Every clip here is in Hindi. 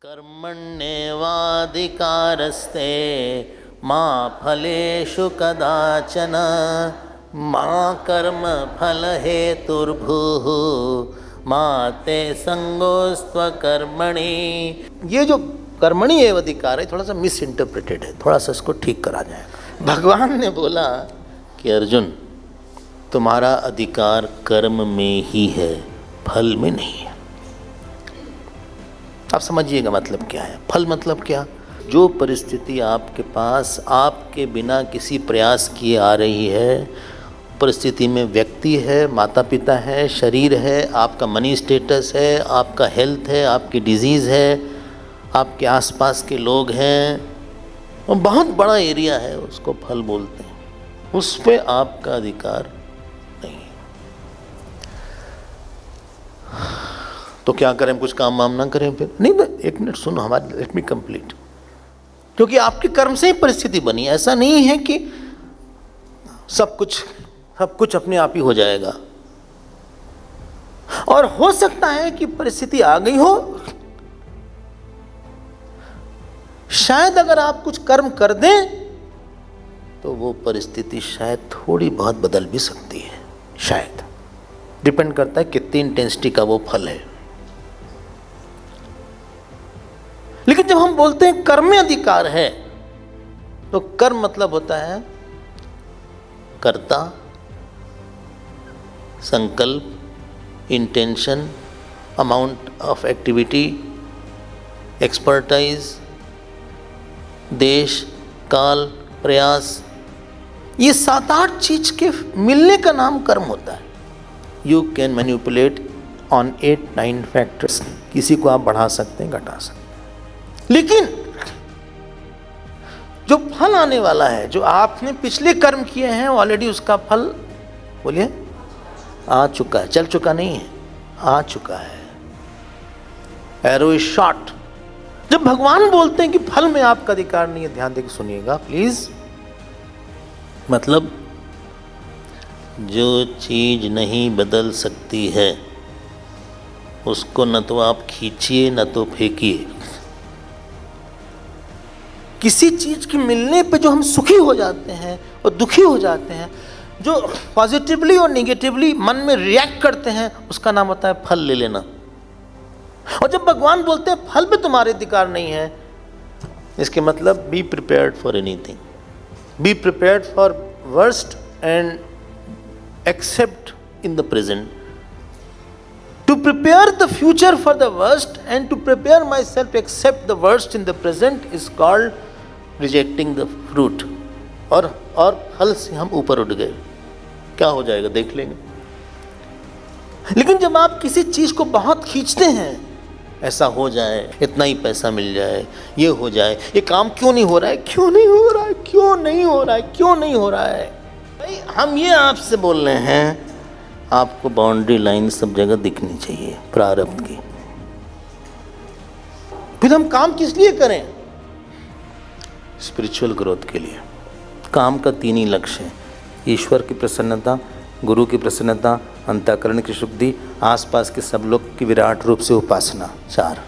कर्मण्येवाधिकारस्ते मा फलेषु कदाचन मा कर्मफलहेतुर्भुः मा ते संगोस्त्वकर्मणि। ये जो कर्मणि एव अधिकार है थोड़ा सा मिस इंटरप्रेटेड है, थोड़ा सा इसको ठीक करा जाएगा। भगवान ने बोला कि अर्जुन तुम्हारा अधिकार कर्म में ही है, फल में नहीं है। आप समझिएगा मतलब क्या है। फल मतलब क्या? जो परिस्थिति आपके पास आपके बिना किसी प्रयास किए आ रही है, परिस्थिति में व्यक्ति है, माता पिता है, शरीर है, आपका मनी स्टेटस है, आपका हेल्थ है, आपकी डिजीज़ है, आपके आसपास के लोग हैं, और बहुत बड़ा एरिया है, उसको फल बोलते हैं। उस पे आपका अधिकार नहीं है। तो क्या करें? कुछ काम वाम ना करें फिर? नहीं, तो एक मिनट सुनो हमारे, लेट मी कंप्लीट। क्योंकि आपके कर्म से ही परिस्थिति बनी। ऐसा नहीं है कि सब कुछ अपने आप ही हो जाएगा। और हो सकता है कि परिस्थिति आ गई हो, शायद अगर आप कुछ कर्म कर दें तो वो परिस्थिति शायद थोड़ी बहुत बदल भी सकती है। शायद डिपेंड करता है कितनी इंटेंसिटी का वो फल है। लेकिन जब हम बोलते हैं कर्म में अधिकार है, तो कर्म मतलब होता है कर्ता, संकल्प, intention, amount of activity, expertise, देश, काल, प्रयास, ये 7-8 चीज के मिलने का नाम कर्म होता है। You can manipulate on 8-9 factors. किसी को आप बढ़ा सकते हैं, घटा सकते हैं। लेकिन जो फल आने वाला है, जो आपने पिछले कर्म किए हैं, ऑलरेडी उसका फल बोलिए आ चुका है। चल चुका नहीं है, आ चुका है। Arrow is shot. जब भगवान बोलते हैं कि फल में आपका अधिकार नहीं है, ध्यान देकर सुनिएगा प्लीज। मतलब जो चीज नहीं बदल सकती है उसको न तो आप खींचिए न तो फेंकिए। किसी चीज के मिलने पे जो हम सुखी हो जाते हैं और दुखी हो जाते हैं, जो पॉजिटिवली और नेगेटिवली मन में रिएक्ट करते हैं, उसका नाम होता है फल ले लेना। और जब भगवान बोलते हैं फल पे तुम्हारे अधिकार नहीं है, इसके मतलब be prepared for anything, be prepared for worst and accept in the present. To prepare the future for the worst and to prepare myself to accept the worst in the present is called rejecting the fruit। और फल से हम ऊपर उठ गए। क्या हो जाएगा देख लेंगे। लेकिन जब आप किसी चीज को बहुत खींचते हैं, ऐसा हो जाए, इतना ही पैसा मिल जाए, ये हो जाए, ये काम क्यों नहीं हो रहा है, क्यों नहीं हो रहा है, क्यों नहीं हो रहा है, क्यों नहीं हो रहा है। भाई हम ये आपसे बोल रहे हैं, आपको बाउंड्री लाइन सब जगह दिखनी चाहिए प्रारब्ध की। फिर हम काम किस लिए करें? स्पिरिचुअल ग्रोथ के लिए। काम का 3 ही लक्ष्य है: ईश्वर की प्रसन्नता, गुरु की प्रसन्नता, अंतःकरण की शुद्धि, आसपास के सब लोग की विराट रूप से उपासना। 4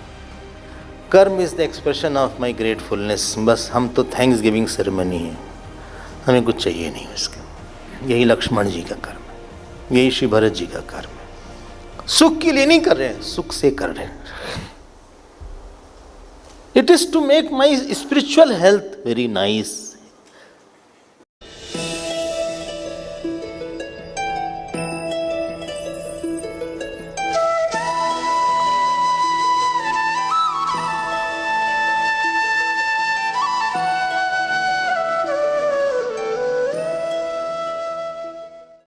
कर्म is the expression of my gratefulness. बस हम तो थैंक्स गिविंग सेरेमनी है, हमें कुछ चाहिए नहीं इसके। यही लक्ष्मण जी का कर्म, यही श्री भरत जी का कर्म है। सुख के लिए नहीं कर रहे हैं, सुख से कर रहे हैं। It is to make my spiritual health very nice.